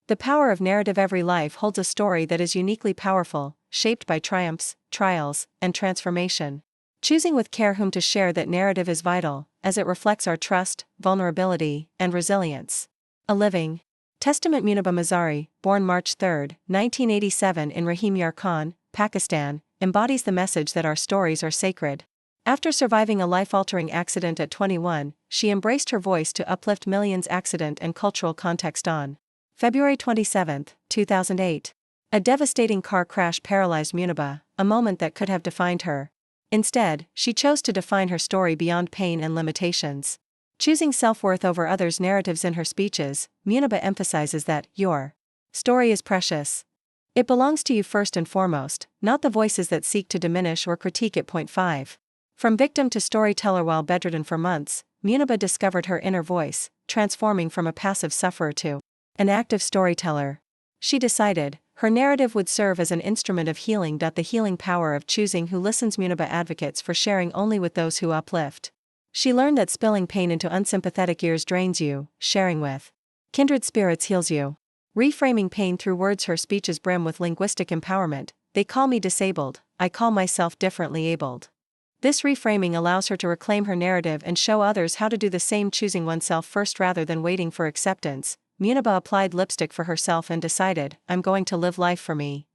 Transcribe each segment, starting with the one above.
The power of narrative. Every life holds a story that is uniquely powerful, shaped by triumphs, trials, and transformation. Choosing with care whom to share that narrative is vital, as it reflects our trust, vulnerability, and resilience. A living testament. Muniba Mazari, born March 3, 1987 in Rahim Yar Khan, Pakistan, embodies the message that our stories are sacred. After surviving a life-altering accident at 21, she embraced her voice to uplift millions. Accident and cultural context. On February 27, 2008. A devastating car crash paralyzed Muniba, a moment that could have defined her. Instead, she chose to define her story beyond pain and limitations. Choosing self-worth over others' narratives. In her speeches, Muniba emphasizes that your story is precious. It belongs to you first and foremost, not the voices that seek to diminish or critique it. 5. From victim to storyteller. While bedridden for months, Muniba discovered her inner voice, transforming from a passive sufferer to an active storyteller. She decided her narrative would serve as an instrument of healing. The healing power of choosing who listens. Muniba advocates for sharing only with those who uplift. She learned that spilling pain into unsympathetic ears drains you, sharing with kindred spirits heals you. Reframing pain through words. Her speeches brim with linguistic empowerment. They call me disabled, I call myself differently abled. This reframing allows her to reclaim her narrative and show others how to do the same. Choosing oneself first rather than waiting for acceptance, Muniba applied lipstick for herself and decided, I'm going to live life for me.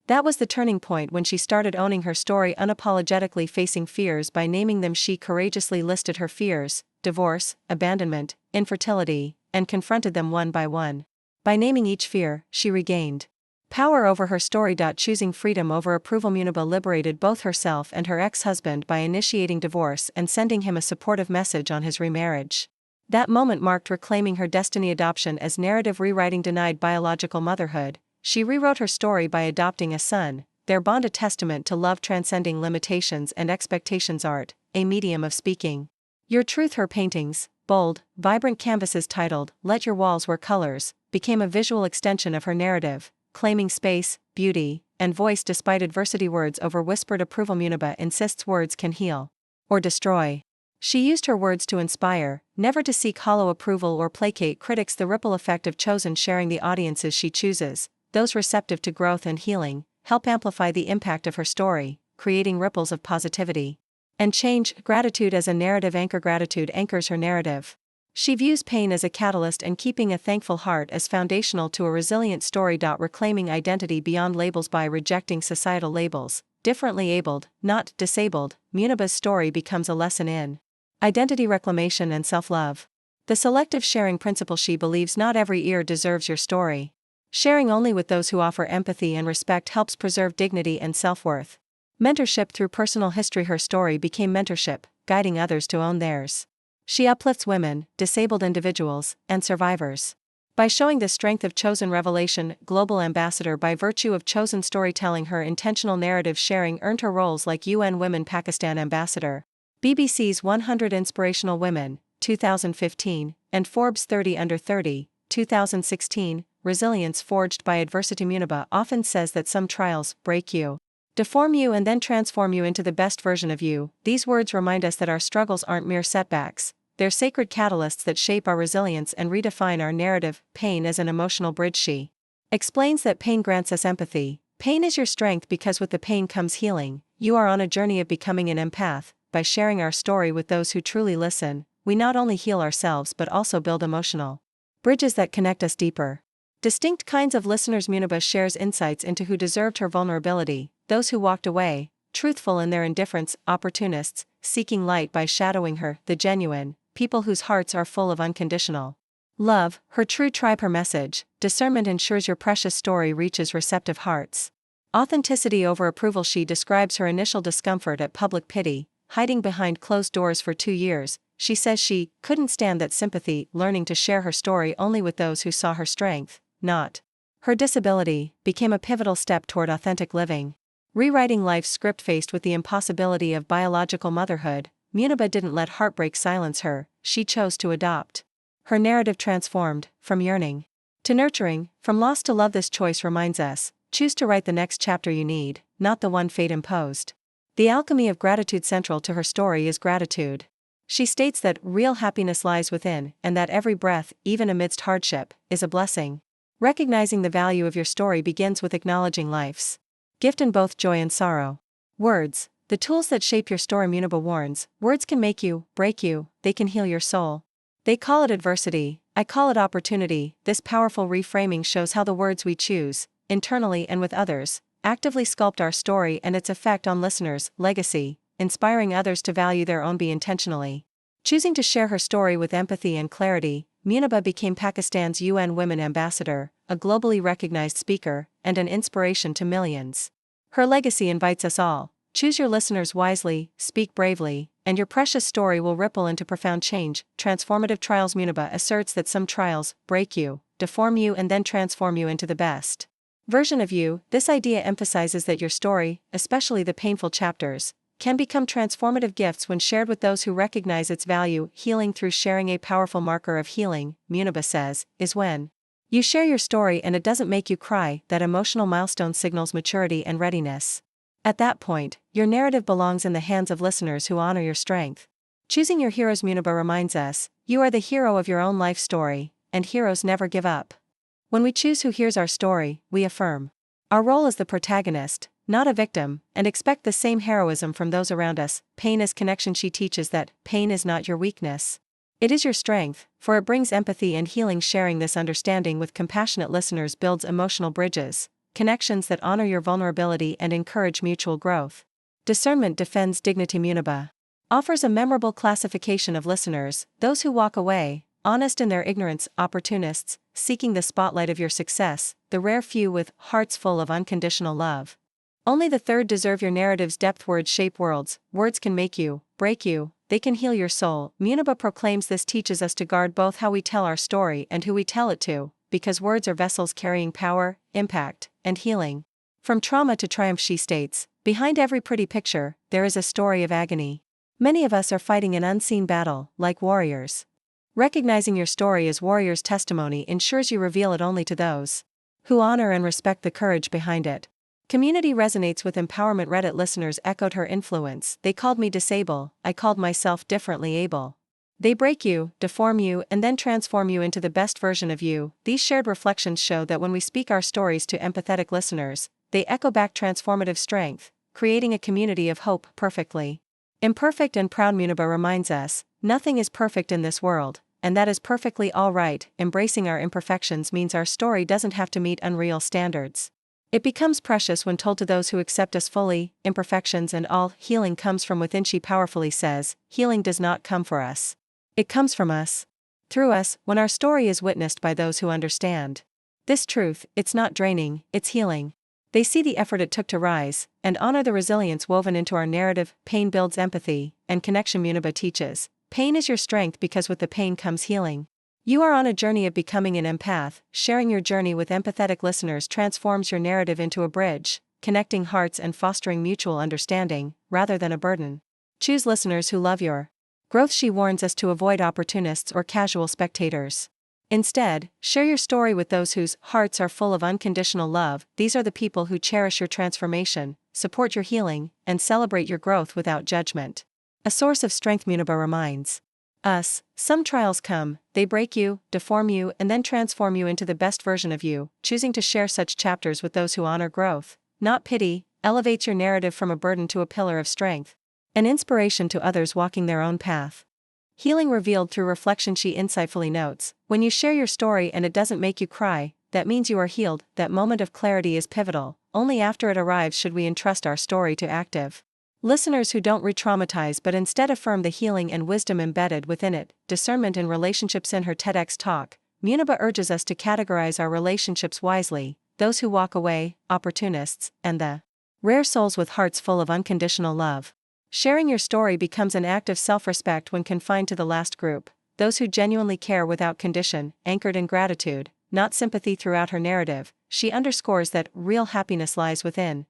That was the turning point when she started owning her story, unapologetically facing fears by naming them. She courageously listed her fears: divorce, abandonment, infertility, and confronted them one by one. By naming each fear, she regained power over her story. Choosing freedom over approval. Muniba liberated both herself and her ex-husband by initiating divorce and sending him a supportive message on his remarriage. That moment marked reclaiming her destiny. Adoption as narrative rewriting. Denied biological motherhood, she rewrote her story by adopting a son, their bond a testament to love transcending limitations and expectations. Art, a medium of speaking your truth. Her paintings, bold, vibrant canvases titled Let Your Walls Wear Colors, became a visual extension of her narrative, claiming space, beauty, and voice despite adversity. Words over whispered approval. Muniba insists words can heal or destroy. She used her words to inspire, never to seek hollow approval or placate critics. The ripple effect of chosen sharing. The audiences she chooses, those receptive to growth and healing, help amplify the impact of her story, creating ripples of positivity and change. Gratitude as a narrative anchor. Gratitude anchors her narrative. She views pain as a catalyst and keeping a thankful heart as foundational to a resilient story. Reclaiming identity beyond labels. By rejecting societal labels, differently abled, not disabled, Muniba's story becomes a lesson in identity reclamation and self-love. The selective sharing principle. She believes not every ear deserves your story. Sharing only with those who offer empathy and respect helps preserve dignity and self-worth. Mentorship through personal history. Her story became mentorship, guiding others to own theirs. She uplifts women, disabled individuals, and survivors. By showing the strength of chosen revelation, global ambassador. By virtue of chosen storytelling, her intentional narrative sharing earned her roles like UN Women Pakistan Ambassador, BBC's 100 Inspirational Women, 2015, and Forbes 30 Under 30, 2016, Resilience Forged by Adversity. Muniba often says that some trials break you, deform you, and then transform you into the best version of you. These words remind us that our struggles aren't mere setbacks, they're sacred catalysts that shape our resilience and redefine our narrative. Pain as an emotional bridge. She explains that pain grants us empathy. Pain is your strength because with the pain comes healing. You are on a journey of becoming an empath. By sharing our story with those who truly listen, we not only heal ourselves but also build emotional bridges that connect us deeper. Distinct kinds of listeners. Muniba shares insights into who deserved her vulnerability, those who walked away, truthful in their indifference, opportunists, seeking light by shadowing her, the genuine, people whose hearts are full of unconditional love. Her true tribe. Her message, discernment, ensures your precious story reaches receptive hearts. Authenticity over approval. She describes her initial discomfort at public pity, hiding behind closed doors for 2 years. She says she couldn't stand that sympathy, learning to share her story only with those who saw her strength, not her disability, became a pivotal step toward authentic living. Rewriting life's script. Faced with the impossibility of biological motherhood, Muniba didn't let heartbreak silence her. She chose to adopt. Her narrative transformed, from yearning to nurturing, from loss to love. This choice reminds us, choose to write the next chapter you need, not the one fate imposed. The alchemy of gratitude. Central to her story is gratitude. She states that real happiness lies within, and that every breath, even amidst hardship, is a blessing. Recognizing the value of your story begins with acknowledging life's gift in both joy and sorrow. Words, the tools that shape your story. Muniba warns, words can make you, break you, they can heal your soul. They call it adversity, I call it opportunity. This powerful reframing shows how the words we choose, internally and with others, actively sculpt our story and its effect on listeners. Legacy, inspiring others to value their own. Be intentionally choosing to share her story with empathy and clarity. Muniba became Pakistan's UN Women Ambassador, a globally recognized speaker, and an inspiration to millions. Her legacy invites us all. Choose your listeners wisely, speak bravely, and your precious story will ripple into profound change. Transformative trials. Muniba asserts that some trials break you, deform you, and then transform you into the best version of you. This idea emphasizes that your story, especially the painful chapters, can become transformative gifts when shared with those who recognize its value. Healing through sharing. A powerful marker of healing, Muniba says, is when you share your story and it doesn't make you cry. That emotional milestone signals maturity and readiness. At that point, your narrative belongs in the hands of listeners who honor your strength. Choosing your heroes. Muniba reminds us, you are the hero of your own life story, and heroes never give up. When we choose who hears our story, we affirm our role as the protagonist, not a victim, and expect the same heroism from those around us. Pain is connection. She teaches that pain is not your weakness. It is your strength, for it brings empathy and healing. Sharing this understanding with compassionate listeners builds emotional bridges, connections that honor your vulnerability and encourage mutual growth. Discernment defends dignity. Muniba offers a memorable classification of listeners: those who walk away, honest in their ignorance; opportunists, seeking the spotlight of your success; the rare few with hearts full of unconditional love. Only the third deserve your narrative's depth. Words shape worlds. Words can make you, break you, they can heal your soul. Muniba proclaims this teaches us to guard both how we tell our story and who we tell it to, because words are vessels carrying power, impact, and healing. From trauma to triumph. She states, behind every pretty picture, there is a story of agony. Many of us are fighting an unseen battle, like warriors. Recognizing your story as warrior's testimony ensures you reveal it only to those who honor and respect the courage behind it. Community resonates with empowerment. Reddit listeners echoed her influence. They called me disable, I called myself differently able. They break you, deform you, and then transform you into the best version of you. These shared reflections show that when we speak our stories to empathetic listeners, they echo back transformative strength, creating a community of hope. Perfectly imperfect and proud. Muniba reminds us, nothing is perfect in this world, and that is perfectly all right. Embracing our imperfections means our story doesn't have to meet unreal standards. It becomes precious when told to those who accept us fully. Imperfections and all, healing comes from within. She powerfully says, healing does not come for us. It comes from us. Through us, when our story is witnessed by those who understand this truth, it's not draining, it's healing. They see the effort it took to rise, and honor the resilience woven into our narrative. Pain builds empathy and connection. Muniba teaches, pain is your strength because with the pain comes healing. You are on a journey of becoming an empath. Sharing your journey with empathetic listeners transforms your narrative into a bridge, connecting hearts and fostering mutual understanding, rather than a burden. Choose listeners who love your growth. She warns us to avoid opportunists or casual spectators. Instead, share your story with those whose hearts are full of unconditional love. These are the people who cherish your transformation, support your healing, and celebrate your growth without judgment. A source of strength. Muniba reminds us, some trials come, they break you, deform you, and then transform you into the best version of you. Choosing to share such chapters with those who honor growth, not pity, elevates your narrative from a burden to a pillar of strength, an inspiration to others walking their own path. Healing revealed through reflection. She insightfully notes, when you share your story and it doesn't make you cry, that means you are healed. That moment of clarity is pivotal. Only after it arrives should we entrust our story to active listeners who don't re-traumatize but instead affirm the healing and wisdom embedded within it. Discernment in relationships. In her TEDx talk, Muniba urges us to categorize our relationships wisely: those who walk away, opportunists, and the rare souls with hearts full of unconditional love. Sharing your story becomes an act of self-respect when confined to the last group, those who genuinely care without condition, anchored in gratitude, not sympathy. Throughout her narrative, she underscores that real happiness lies within,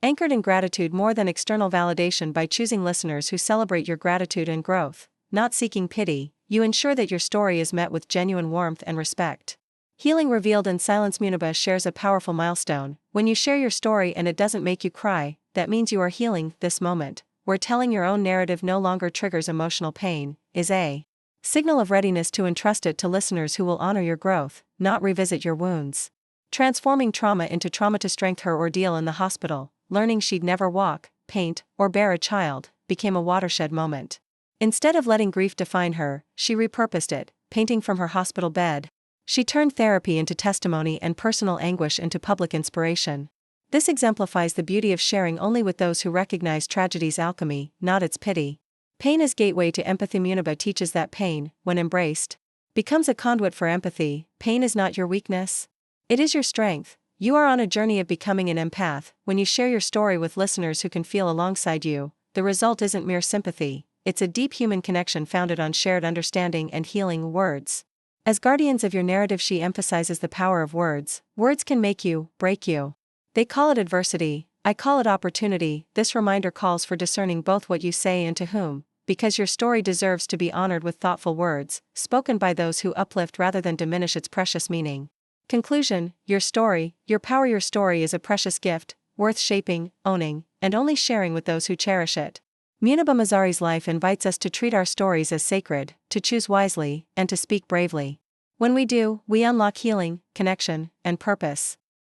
anchored in gratitude more than external validation. By choosing listeners who celebrate your gratitude and growth, not seeking pity, you ensure that your story is met with genuine warmth and respect. Healing revealed in silence. Muniba shares a powerful milestone. When you share your story and it doesn't make you cry, that means you are healing. This moment, where telling your own narrative no longer triggers emotional pain, is a Signal of readiness to entrust it to listeners who will honor your growth, not revisit your wounds. Transforming trauma into trauma to strengthen her ordeal in the hospital, learning she'd never walk, paint, or bear a child, became a watershed moment. Instead of letting grief define her, she repurposed it, painting from her hospital bed. She turned therapy into testimony and personal anguish into public inspiration. This exemplifies the beauty of sharing only with those who recognize tragedy's alchemy, not its pity. Pain as gateway to empathy. Muniba teaches that pain, when embraced, becomes a conduit for empathy. Pain is not your weakness. It is your strength. You are on a journey of becoming an empath. When you share your story with listeners who can feel alongside you, the result isn't mere sympathy, it's a deep human connection founded on shared understanding and healing. Words. As guardians of your narrative, she emphasizes the power of words. Words can make you, break you. They call it adversity, I call it opportunity. This reminder calls for discerning both what you say and to whom, because your story deserves to be honored with thoughtful words, spoken by those who uplift rather than diminish its precious meaning. Conclusion: your story, your power. Your story is a precious gift, worth shaping, owning, and only sharing with those who cherish it. Muniba Mazari's life invites us to treat our stories as sacred, to choose wisely, and to speak bravely. When we do, we unlock healing, connection, and purpose.